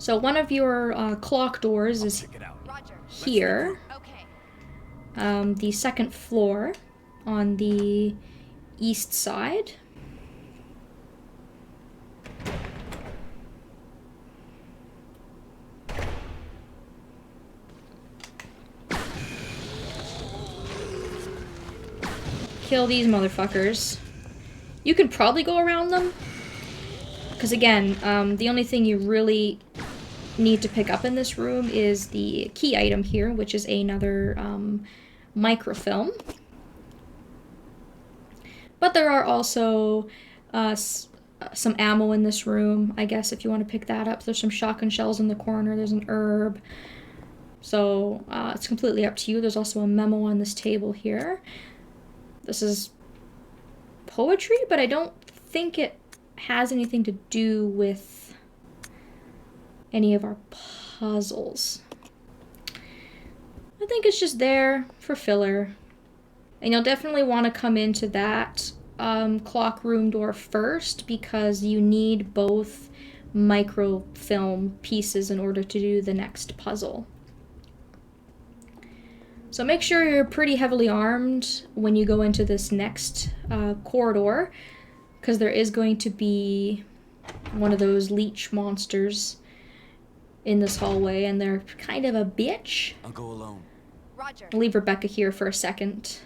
So one of your clock doors is here. The second floor on the east side. Kill these motherfuckers. You can probably go around them. Because again, the only thing you really need to pick up in this room is the key item here, which is another microfilm. But there are also some ammo in this room, I guess, if you want to pick that up. There's some shotgun shells in the corner. There's an herb. So it's completely up to you. There's also a memo on this table here. This is poetry, but I don't think it has anything to do with any of our puzzles. I think it's just there for filler. And you'll definitely want to come into that clock room door first because you need both microfilm pieces in order to do the next puzzle. So make sure you're pretty heavily armed when you go into this next corridor, because there is going to be one of those leech monsters in this hallway, and they're kind of a bitch. I'll go alone. Roger. I'll leave Rebecca here for a second.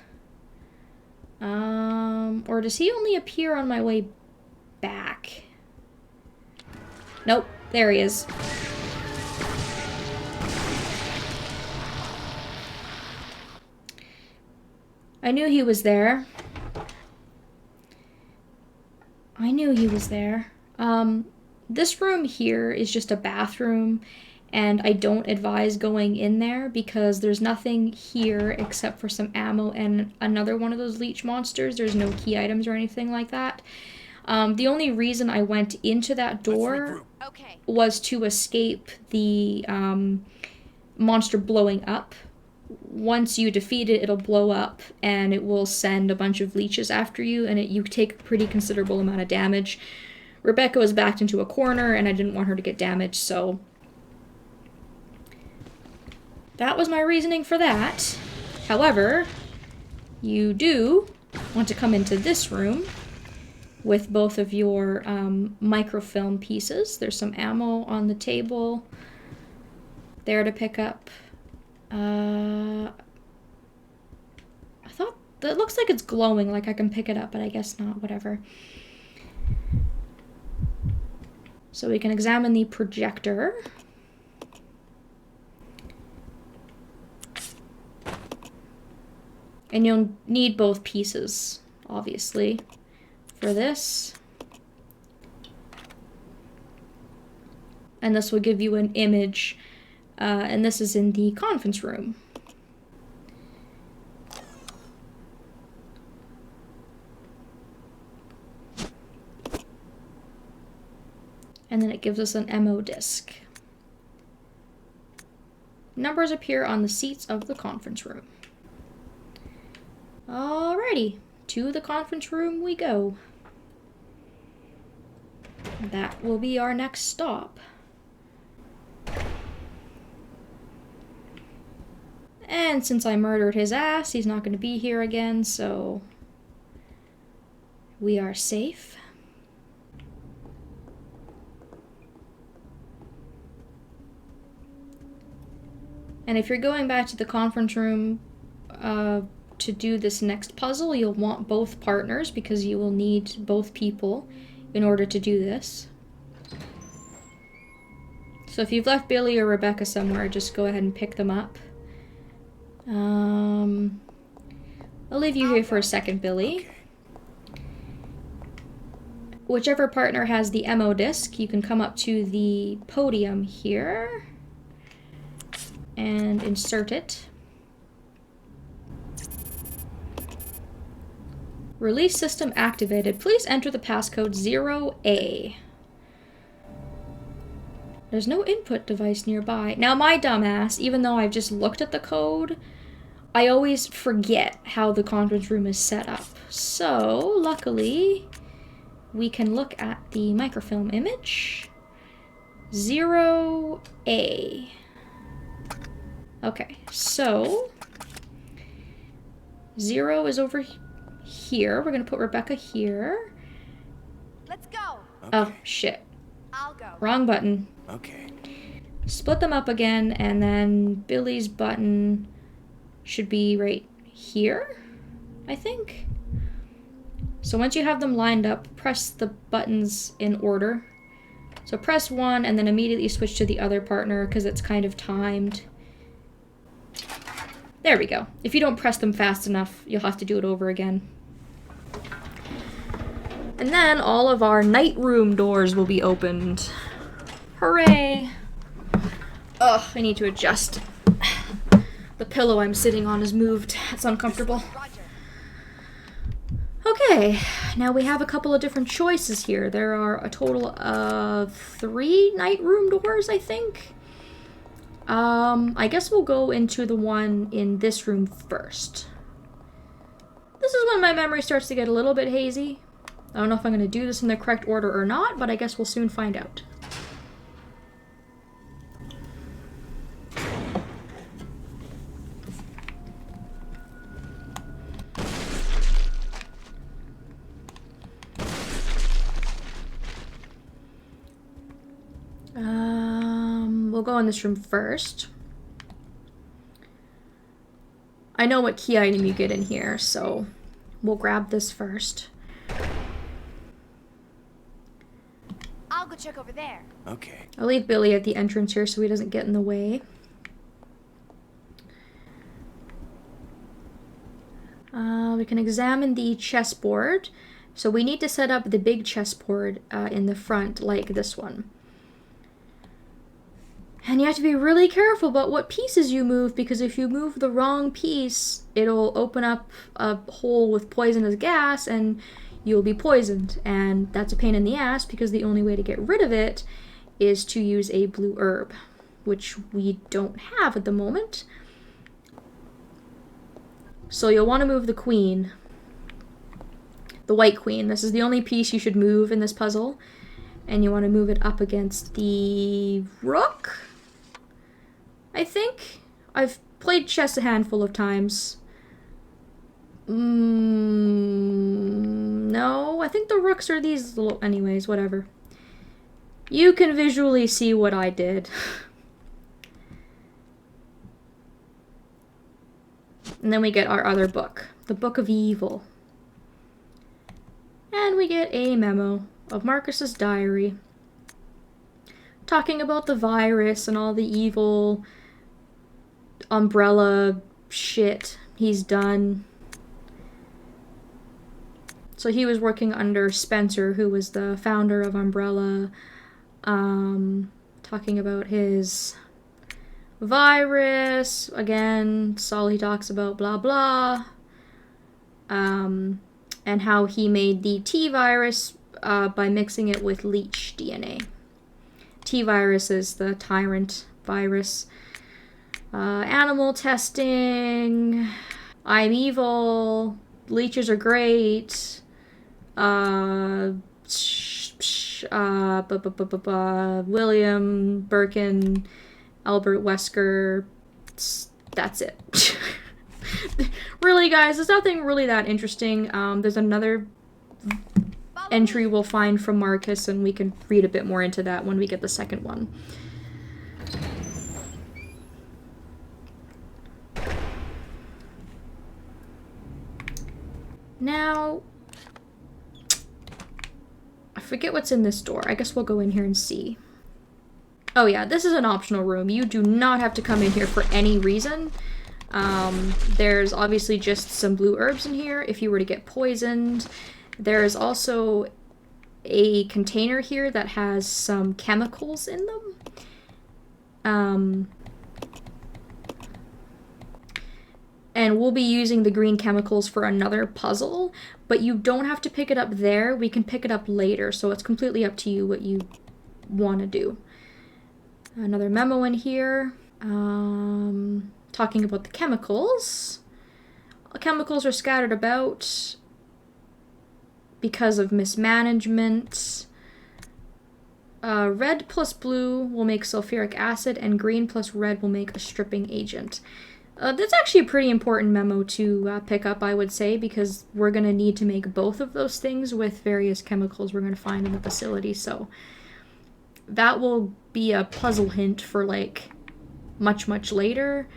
Or does he only appear on my way back? Nope, there he is. I knew he was there. I knew he was there. This room here is just a bathroom, and I don't advise going in there because there's nothing here except for some ammo and another one of those leech monsters. There's no key items or anything like that. The only reason I went into that door was to escape the monster blowing up. Once you defeat it, it'll blow up and it will send a bunch of leeches after you, and you take a pretty considerable amount of damage. Rebecca was backed into a corner and I didn't want her to get damaged, so that was my reasoning for that. However, you do want to come into this room with both of your microfilm pieces. There's some ammo on the table there to pick up. I thought that looks like it's glowing, like I can pick it up, but I guess not, whatever. So we can examine the projector. And you'll need both pieces, obviously, for this. And this will give you an image. And this is in the conference room. And then it gives us an MO disc. Numbers appear on the seats of the conference room. Alrighty, to the conference room we go. That will be our next stop. And since I murdered his ass, he's not going to be here again, so we are safe. And if you're going back to the conference room to do this next puzzle, you'll want both partners because you will need both people in order to do this. So if you've left Billy or Rebecca somewhere, just go ahead and pick them up. I'll leave you here for a second, Billy. Okay. Whichever partner has the MO disc, you can come up to the podium here and insert it. Release system activated. Please enter the passcode 0A. There's no input device nearby. Now my dumbass, even though I've just looked at the code, I always forget how the conference room is set up. So, luckily, we can look at the microfilm image. 0A. Okay, so 0 is over here. We're gonna put Rebecca here. Let's go. Okay. Oh, shit. I'll go. Wrong button. Okay. Split them up again, and then Billy's button should be right here, I think. So once you have them lined up, press the buttons in order. So press 1 and then immediately switch to the other partner because it's kind of timed. There we go. If you don't press them fast enough, you'll have to do it over again. And then all of our night room doors will be opened. Hooray! Ugh, I need to adjust. The pillow I'm sitting on is moved. It's uncomfortable. Okay, now we have a couple of different choices here. There are a total of 3 night room doors, I think. I guess we'll go into the one in this room first. This is when my memory starts to get a little bit hazy. I don't know if I'm going to do this in the correct order or not, but I guess we'll soon find out. We'll go in this room first. I know what key item you get in here, so we'll grab this first. I'll go check over there. Okay. I'll leave Billy at the entrance here so he doesn't get in the way. We can examine the chessboard. So we need to set up the big chessboard in the front like this one. And you have to be really careful about what pieces you move, because if you move the wrong piece, it'll open up a hole with poisonous gas and you'll be poisoned. And that's a pain in the ass because the only way to get rid of it is to use a blue herb, which we don't have at the moment. So you'll want to move the queen, the white queen. This is the only piece you should move in this puzzle. And you want to move it up against the rook, I think. I've played chess a handful of times. No, I think the rooks are these little... Anyways, whatever. You can visually see what I did. And then we get our other book, the Book of Evil. And we get a memo of Marcus's diary, talking about the virus and all the evil umbrella shit he's done. So he was working under Spencer, who was the founder of Umbrella, talking about his virus. Again, it's all he talks about, blah blah. And how he made the T virus by mixing it with leech DNA. T virus is the tyrant virus. Animal testing. I'm evil. Leeches are great. William Birkin, Albert Wesker. That's it. Really, guys, there's nothing really that interesting. There's another entry we'll find from Marcus, and we can read a bit more into that when we get the second one. Now, I forget what's in this door. I guess we'll go in here and see. Oh yeah, this is an optional room. You do not have to come in here for any reason. There's obviously just some blue herbs in here if you were to get poisoned. There is also a container here that has some chemicals in them. And we'll be using the green chemicals for another puzzle, but you don't have to pick it up there. We can pick it up later, so it's completely up to you what you want to do. Another memo in here, talking about the chemicals. Chemicals are scattered about because of mismanagement. Red plus blue will make sulfuric acid, and green plus red will make a stripping agent. That's actually a pretty important memo to pick up, I would say, because we're going to need to make both of those things with various chemicals we're going to find in the facility, so that will be a puzzle hint for, like, much, much later.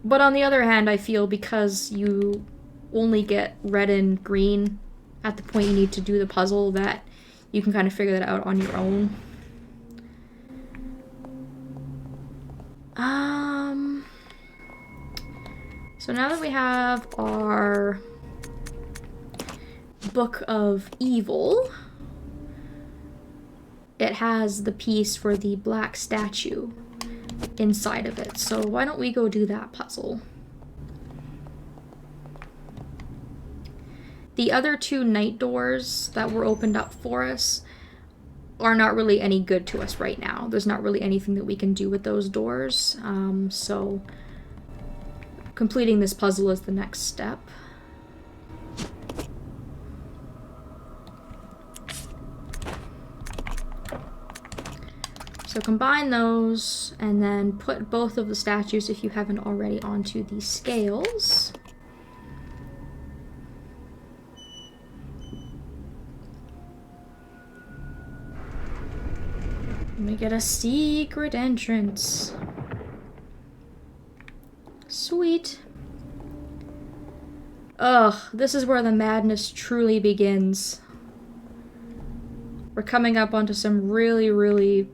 But on the other hand, I feel because you only get red and green at the point you need to do the puzzle, that you can kind of figure that out on your own. So now that we have our Book of Evil, it has the piece for the black statue inside of it. So why don't we go do that puzzle? The other two night doors that were opened up for us are not really any good to us right now. There's not really anything that we can do with those doors. So completing this puzzle is the next step. So combine those and then put both of the statues, if you haven't already, onto the scales. And we get a secret entrance. Sweet. Ugh, this is where the madness truly begins. We're coming up onto some really, really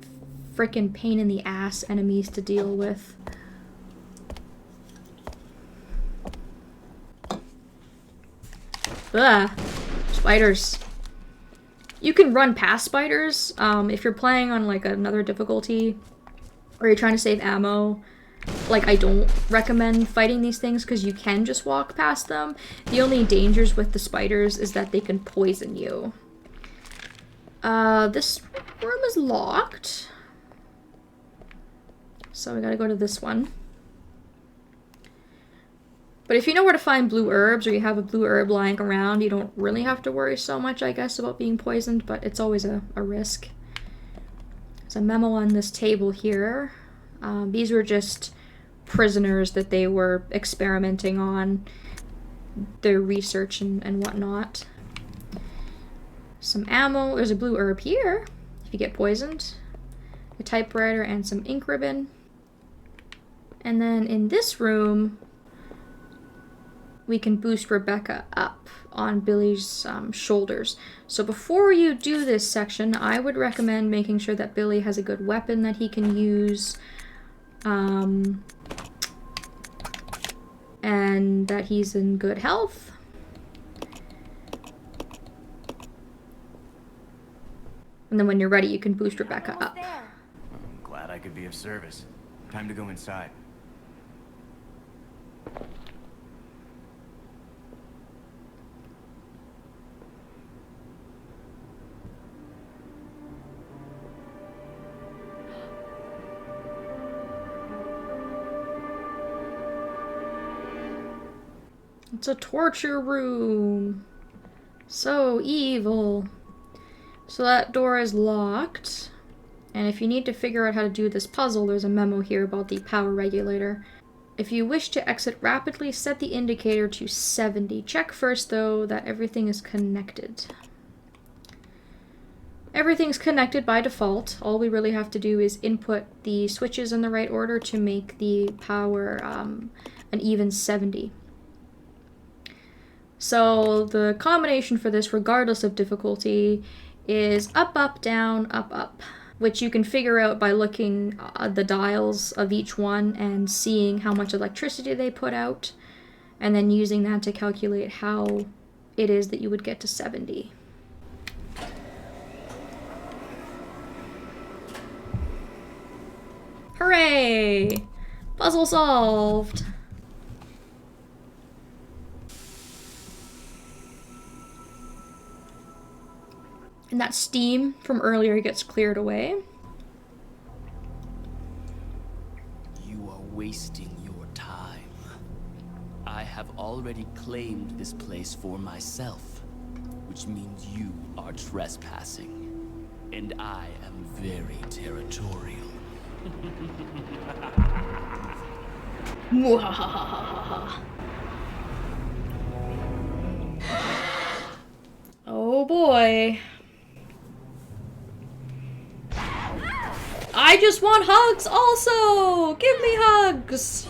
frickin' pain in the ass enemies to deal with. Ugh. Spiders. You can run past spiders if you're playing on like another difficulty or you're trying to save ammo. Like, I don't recommend fighting these things because you can just walk past them. The only dangers with the spiders is that they can poison you. This room is locked. So we gotta go to this one. But if you know where to find blue herbs or you have a blue herb lying around, you don't really have to worry so much, I guess, about being poisoned, but it's always a risk. There's a memo on this table here. These were just prisoners that they were experimenting on, their research and whatnot. Some ammo. There's a blue herb here if you get poisoned. A typewriter and some ink ribbon. And then in this room, we can boost Rebecca up on Billy's shoulders. So before you do this section, I would recommend making sure that Billy has a good weapon that he can use. And that he's in good health. And then when you're ready, you can boost Rebecca up. I'm glad I could be of service. Time to go inside. It's a torture room. So evil. So that door is locked. And if you need to figure out how to do this puzzle, there's a memo here about the power regulator. If you wish to exit rapidly, set the indicator to 70. Check first, though, that everything is connected. Everything's connected by default. All we really have to do is input the switches in the right order to make the power an even 70. So the combination for this, regardless of difficulty, is up, up, down, up, which you can figure out by looking at the dials of each one and seeing how much electricity they put out, and then using that to calculate how it is that you would get to 70. Hooray! Puzzle solved! And that steam from earlier gets cleared away. You are wasting your time. I have already claimed this place for myself, which means you are trespassing. And I am very territorial. Mwahahaha. Oh boy. I just want hugs also! Give me hugs!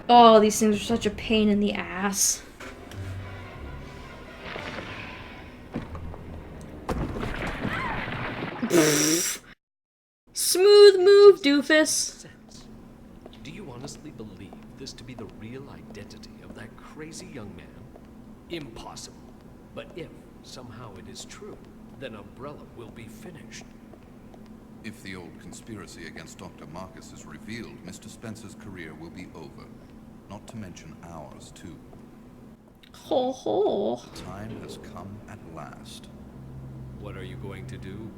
Oh, these things are such a pain in the ass. Smooth move, doofus. Sense. Do you honestly believe this to be the real identity of that crazy young man? Impossible. But if somehow it is true, then Umbrella will be finished. If the old conspiracy against Dr. Marcus is revealed, Mr. Spencer's career will be over. Not to mention ours, too. Ho ho. The time has come at last. What are you going to do?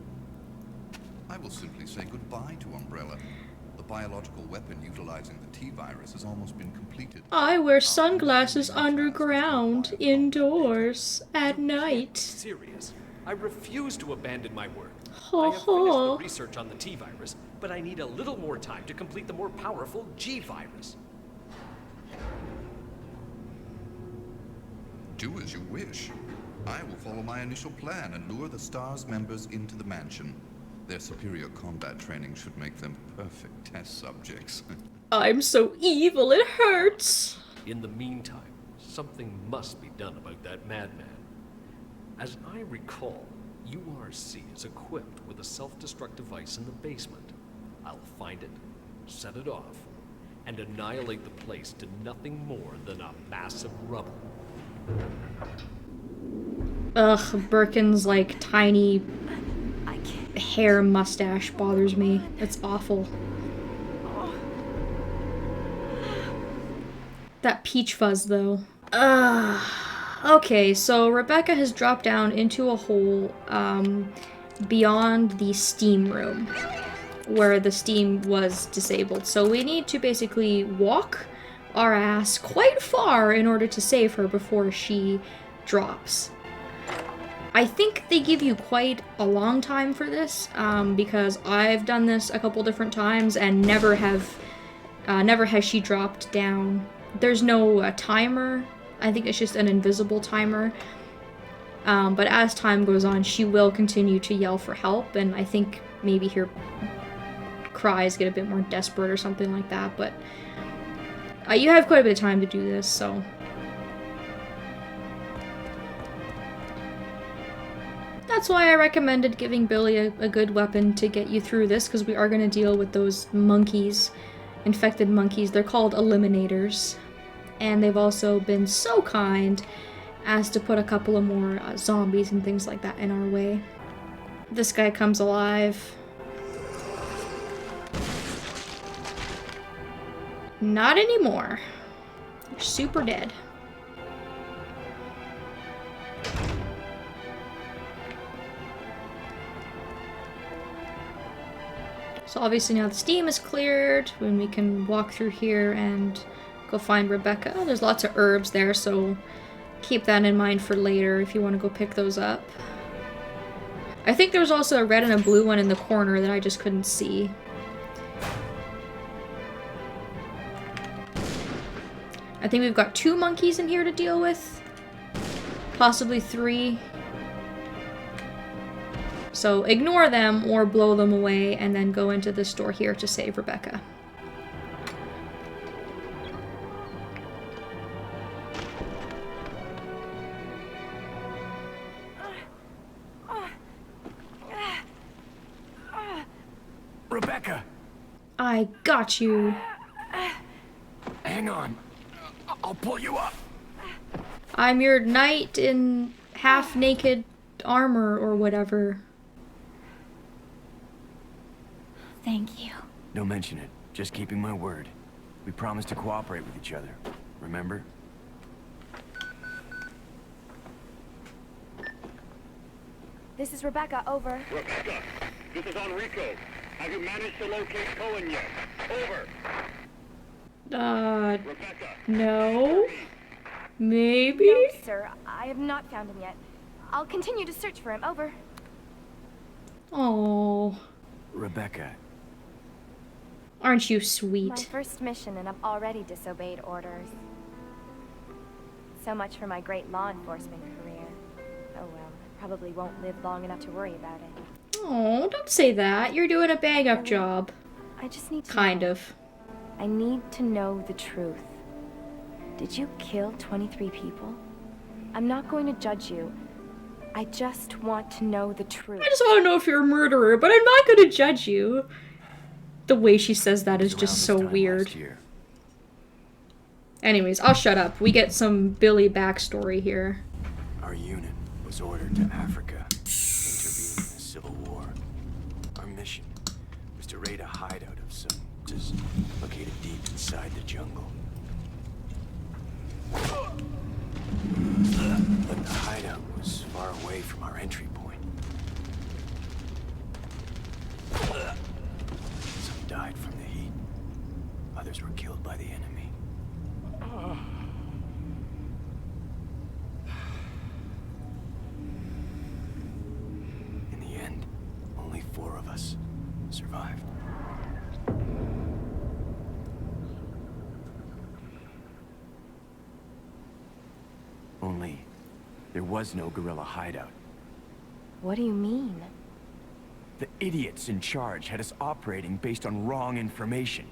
I will simply say goodbye to Umbrella. The biological weapon utilizing the T-virus has almost been completed. I wear sunglasses underground, indoors, at night. Serious. I refuse to abandon my work. Ho I have finished ho. the research on the T-virus, but I need a little more time to complete the more powerful G-virus. Do as you wish. I will follow my initial plan and lure the STARS members into the mansion. Their superior combat training should make them perfect test subjects. I'm so evil it hurts. In the meantime, something must be done about that madman. As I recall, URC is equipped with a self-destruct device in the basement. I'll find it, set it off, and annihilate the place to nothing more than a mass of rubble. Ugh, Birkin's like tiny hair mustache bothers me. It's awful. That peach fuzz though. Okay, so Rebecca has dropped down into a hole beyond the steam room where the steam was disabled. So we need to basically walk our ass quite far in order to save her before she drops. I think they give you quite a long time for this, because I've done this a couple different times and never has she dropped down. There's no timer. I think it's just an invisible timer. But as time goes on, she will continue to yell for help, and I think maybe her cries get a bit more desperate or something like that. But you have quite a bit of time to do this, so. That's why I recommended giving Billy a good weapon to get you through this, because we are going to deal with those monkeys, infected monkeys. They're called eliminators. And they've also been so kind as to put a couple of more zombies and things like that in our way. This guy comes alive. Not anymore. You're super dead. So obviously now the steam is cleared, when we can walk through here and go find Rebecca. Oh, there's lots of herbs there, so keep that in mind for later if you want to go pick those up. I think there was also a red and a blue one in the corner that I just couldn't see. I think we've got 2 monkeys in here to deal with. Possibly 3. So ignore them or blow them away and then go into this door here to save Rebecca. Rebecca! I got you. Hang on. I'll pull you up. I'm your knight in half-naked armor or whatever. Thank you. Don't mention it. Just keeping my word. We promised to cooperate with each other. Remember? This is Rebecca, over. Rebecca, this is Enrico. Have you managed to locate Cohen yet? Over. Rebecca. No? Maybe? No, sir. I have not found him yet. I'll continue to search for him. Over. Oh, Rebecca, aren't you My sweet? first mission, and I've already disobeyed orders. So much for my great law enforcement career. Oh well, I probably won't live long enough to worry about it. Oh, don't say that. You're doing a bang up job. I just need to Kind know. of. I need to know the truth. Did you kill 23 people? I'm not going to judge you. I just want to know the truth. I just want to know if you're a murderer, but I'm not going to judge you. The way she says that is it was just around so this time weird. last year. Anyways, I'll shut up. We get some Billy backstory here. Our unit was ordered to Africa to intervene in the Civil War. Our mission was to raid a hideout of some just located deep inside the jungle. But the hideout was far away from our entry point. Some died from the heat. Others were killed by the enemy. In the end, only 4 of us survived. Only, there was no guerrilla hideout. What do you mean? The idiots in charge had us operating based on wrong information.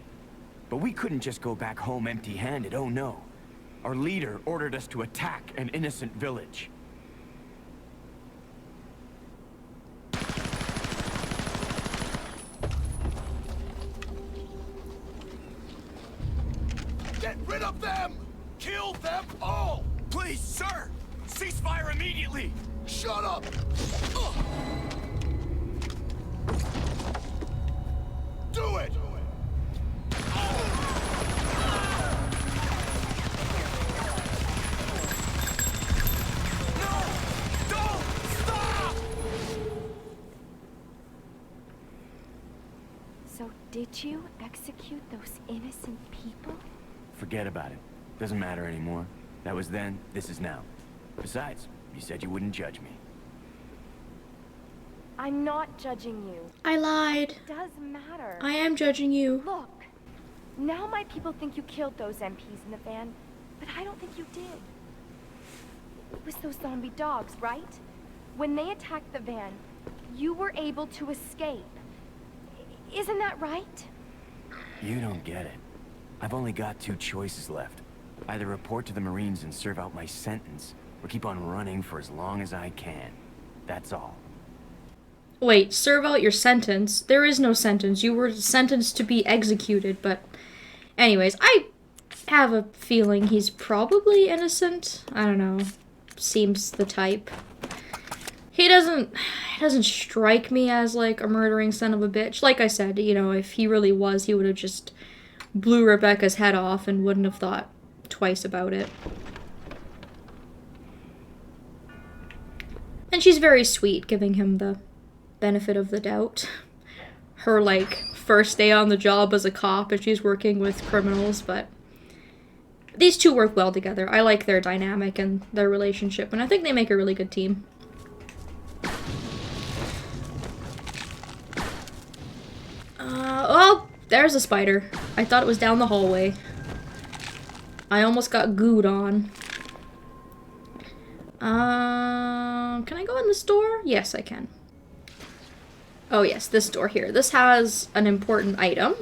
But we couldn't just go back home empty-handed, oh no. Our leader ordered us to attack an innocent village. Get rid of them! Kill them all! Please, sir! Ceasefire immediately! Shut up! Do it! So did you execute those innocent people? Forget about it. Doesn't matter anymore. That was then, this is now. Besides, you said you wouldn't judge me. I'm not judging you. I lied. It does matter. I am judging you. Look, now my people think you killed those MPs in the van, but I don't think you did. It was those zombie dogs, right? When they attacked the van, you were able to escape. Isn't that right? You don't get it. I've only got 2 choices left. Either report to the Marines and serve out my sentence, or keep on running for as long as I can. That's all. Wait, serve out your sentence? There is no sentence. You were sentenced to be executed, but... Anyways, I have a feeling he's probably innocent. I don't know. Seems the type. He doesn't strike me as, like, a murdering son of a bitch. Like I said, you know, if he really was, he would have just blew Rebecca's head off and wouldn't have thought twice about it. And she's very sweet, giving him the benefit of the doubt. Her, like, first day on the job as a cop, and she's working with criminals, but these two work well together. I like their dynamic and their relationship, and I think they make a really good team. Oh, there's a spider. I thought it was down the hallway. I almost got gooed on. Can I go in this door? Yes, I can. Oh yes, this door here. This has an important item.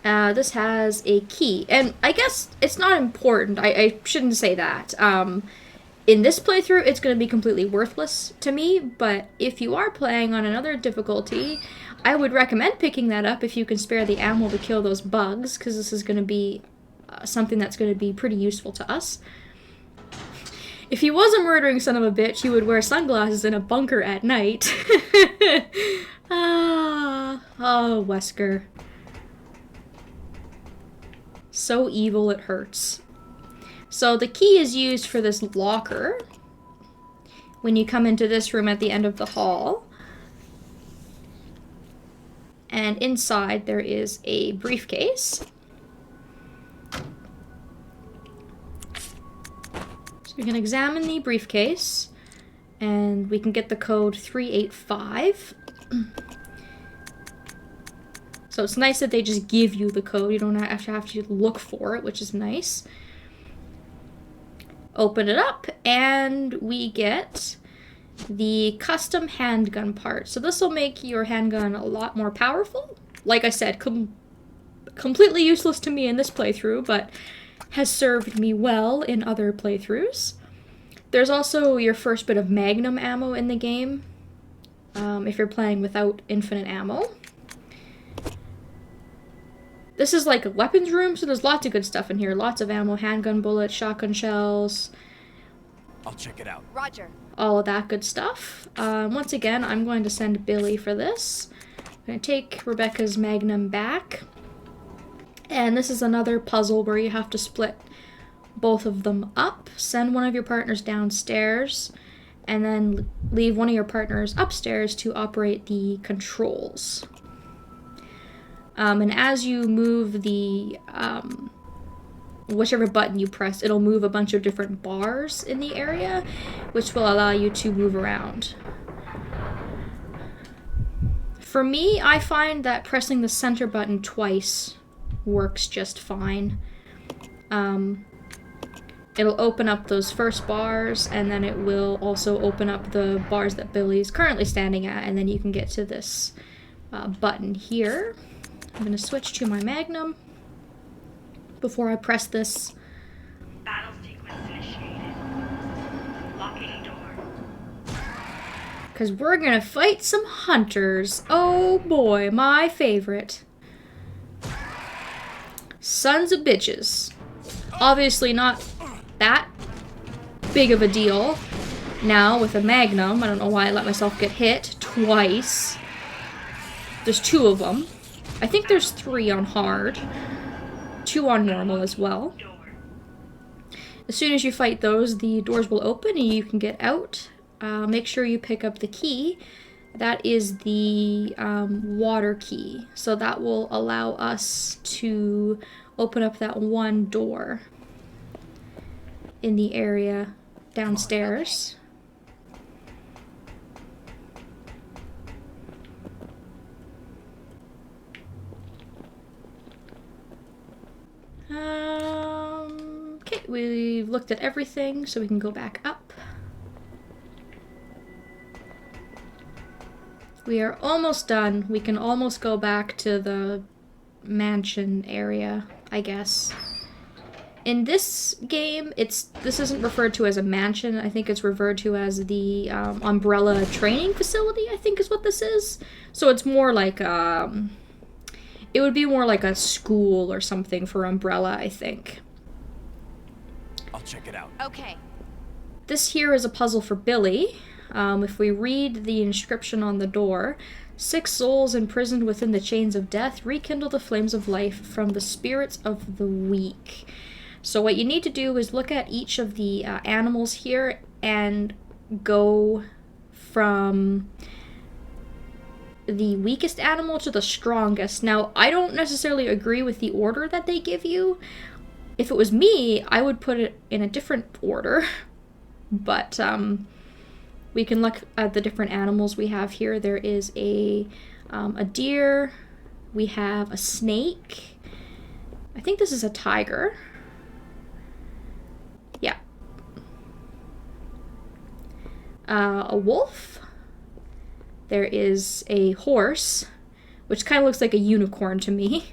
This has a key, and I guess it's not important. I shouldn't say that. In this playthrough, it's going to be completely worthless to me, but if you are playing on another difficulty, I would recommend picking that up if you can spare the ammo to kill those bugs, because this is going to be something that's going to be pretty useful to us. If he was a murdering son of a bitch, he would wear sunglasses in a bunker at night. Oh, Wesker. So evil it hurts. So the key is used for this locker when you come into this room at the end of the hall. And inside there is a briefcase. we can examine the briefcase, and we can get the code 385. So it's nice that they just give you the code. You don't have to look for it, which is nice. Open it up, and we get the custom handgun part. So this will make your handgun a lot more powerful. Like I said, completely useless to me in this playthrough, but has served me well in other playthroughs. There's also your first bit of magnum ammo in the game, if you're playing without infinite ammo. This is like a weapons room, so there's lots of good stuff in here. Lots of ammo, handgun bullets, shotgun shells. I'll check it out. Roger. All of that good stuff. Once again, I'm going to send Billy for this. I'm going to take Rebecca's magnum back. And this is another puzzle where you have to split both of them up. Send one of your partners downstairs, and then leave one of your partners upstairs to operate the controls. And as you move the, whichever button you press, it'll move a bunch of different bars in the area, which will allow you to move around. For me, I find that pressing the center button twice works just fine. It'll open up those first bars, and then it will also open up the bars that Billy's currently standing at, and then you can get to this button here. I'm going to switch to my magnum before I press this. Battle sequence initiated. Locking door. Because we're going to fight some hunters. Oh boy, my favorite. Sons of bitches. Obviously not that big of a deal now with a magnum. I don't know why I let myself get hit twice. There's 2 of them. I think there's 3 on hard. 2 on normal as well. As soon as you fight those, the doors will open and you can get out. Make sure you pick up the key. That is the water key. So that will allow us to open up that one door in the area downstairs. Okay, we've looked at everything, so we can go back up. We are almost done. We can almost go back to the mansion area, I guess. In this game, this isn't referred to as a mansion. I think it's referred to as the Umbrella training facility, I think is what this is. So it's more like, it would be more like a school or something for Umbrella, I think. I'll check it out. Okay. This here is a puzzle for Billy. If we read the inscription on the door, 6 souls imprisoned within the chains of death rekindle the flames of life from the spirits of the weak. So what you need to do is look at each of the animals here and go from the weakest animal to the strongest. Now, I don't necessarily agree with the order that they give you. If it was me, I would put it in a different order. But we can look at the different animals we have here. There is a deer. We have a snake. I think this is a tiger. Yeah. A wolf. There is a horse, which kind of looks like a unicorn to me.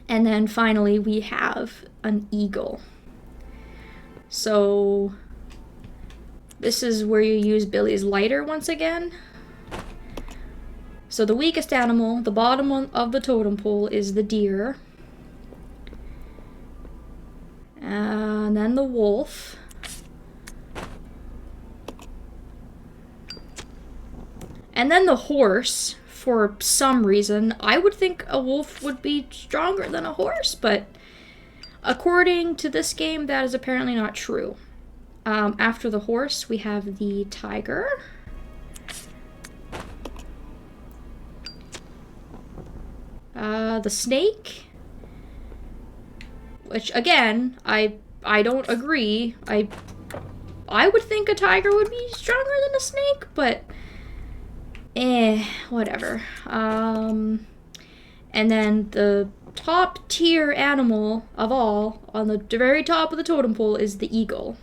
And then finally we have an eagle. So this is where you use Billy's lighter once again. So the weakest animal, the bottom of the totem pole, is the deer. And then the wolf. And then the horse. For some reason, I would think a wolf would be stronger than a horse, but according to this game, that is apparently not true. After the horse, we have the tiger. The snake. Which, again, I I don't agree. I would think a tiger would be stronger than a snake, but whatever. And then the top tier animal of all, on the very top of the totem pole, is the eagle.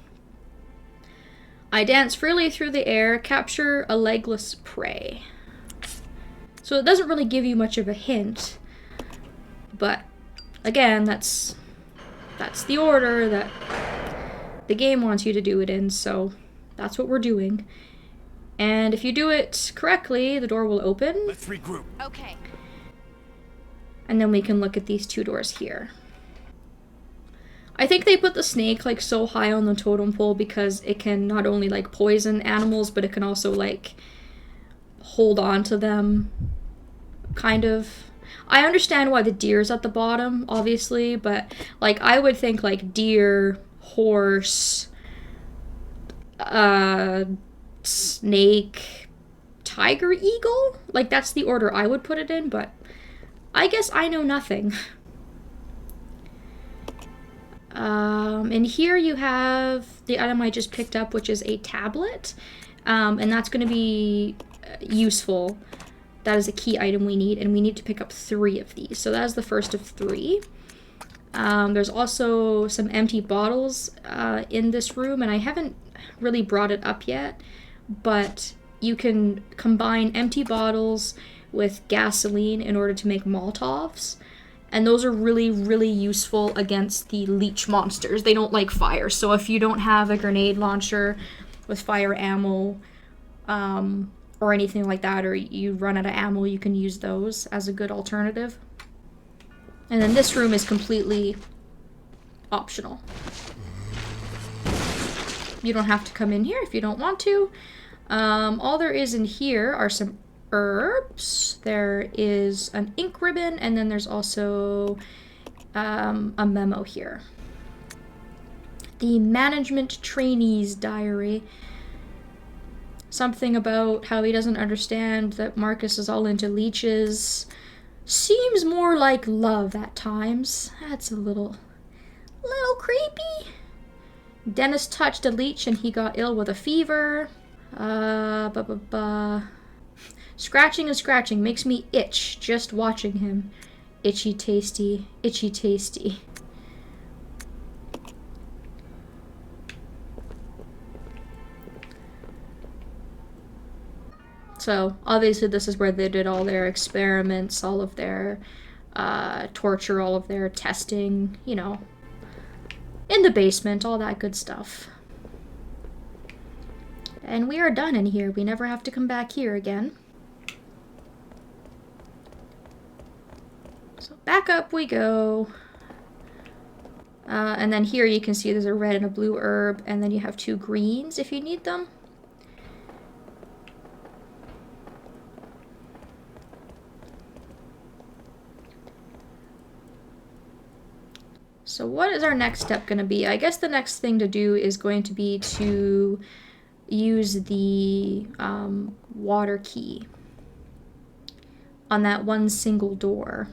I dance freely through the air, capture a legless prey. So it doesn't really give you much of a hint, but again, that's the order that the game wants you to do it in, so that's what we're doing. And if you do it correctly, the door will open. Let's regroup. Okay. And then we can look at these two doors here. I think they put the snake like so high on the totem pole because it can not only like poison animals, but it can also like hold on to them, kind of. I understand why the deer's at the bottom, obviously, but like I would think like deer, horse, snake, tiger, eagle? Like that's the order I would put it in, but I guess I know nothing. And here you have the item I just picked up, which is a tablet, and that's going to be useful. That is a key item we need, and we need to pick up 3 of these. So that is the first of 3. There's also some empty bottles in this room, and I haven't really brought it up yet, but you can combine empty bottles with gasoline in order to make Molotovs. And those are really, really useful against the leech monsters. They don't like fire, so if you don't have a grenade launcher with fire ammo, or anything like that, or you run out of ammo, you can use those as a good alternative. And then this room is completely optional. You don't have to come in here if you don't want to. All there is in here are some herbs. There is an ink ribbon, and then there's also a memo here. The management trainee's diary. Something about how he doesn't understand that Marcus is all into leeches. Seems more like love at times. That's a little creepy. Dennis touched a leech and he got ill with a fever. Scratching and scratching makes me itch just watching him. Itchy tasty, itchy tasty. So, obviously this is where they did all their experiments, all of their torture, all of their testing, you know, in the basement, all that good stuff. And we are done in here. We never have to come back here again. So back up we go. And then here you can see there's a red and a blue herb, and then you have 2 greens if you need them. So what is our next step going to be? I guess the next thing to do is going to be to use the water key on that one single door.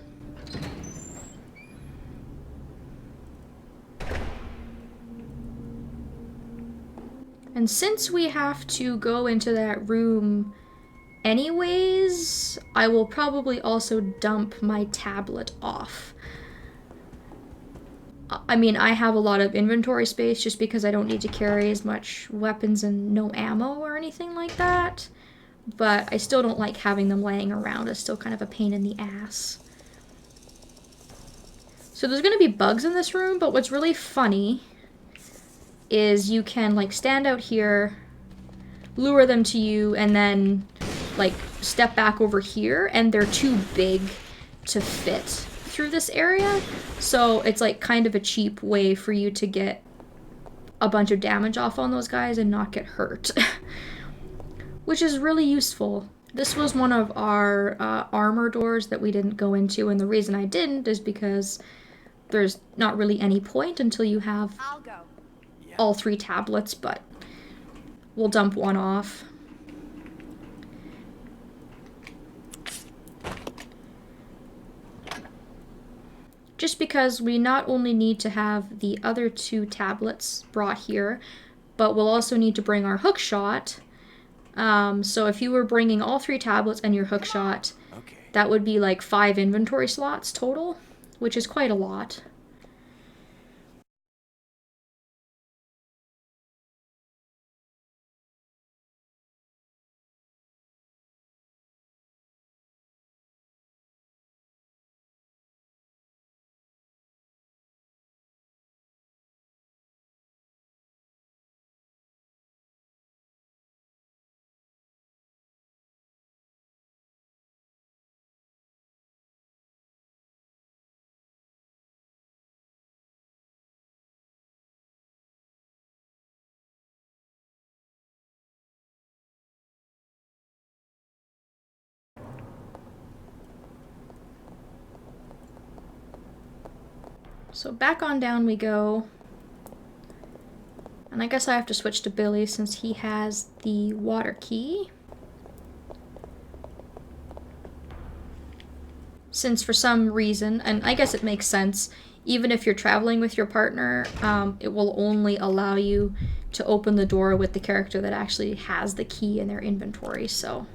And since we have to go into that room anyways, I will probably also dump my tablet off. I mean, I have a lot of inventory space just because I don't need to carry as much weapons and no ammo or anything like that. But I still don't like having them laying around. It's still kind of a pain in the ass. So there's going to be bugs in this room, but what's really funny is you can like stand out here, lure them to you, and then like step back over here, and they're too big to fit through this area, so it's like kind of a cheap way for you to get a bunch of damage off on those guys and not get hurt. Which is really useful. This was one of our armor doors that we didn't go into, and the reason I didn't is because there's not really any point until you have all 3 tablets, but we'll dump one off. just because we not only need to have the other 2 tablets brought here, but we'll also need to bring our hookshot. So if you were bringing all 3 tablets and your hookshot, that would be like 5 inventory slots total, which is quite a lot. So back on down we go. And I guess I have to switch to Billy since he has the water key. Since for some reason, and I guess it makes sense, even if you're traveling with your partner, it will only allow you to open the door with the character that actually has the key in their inventory, so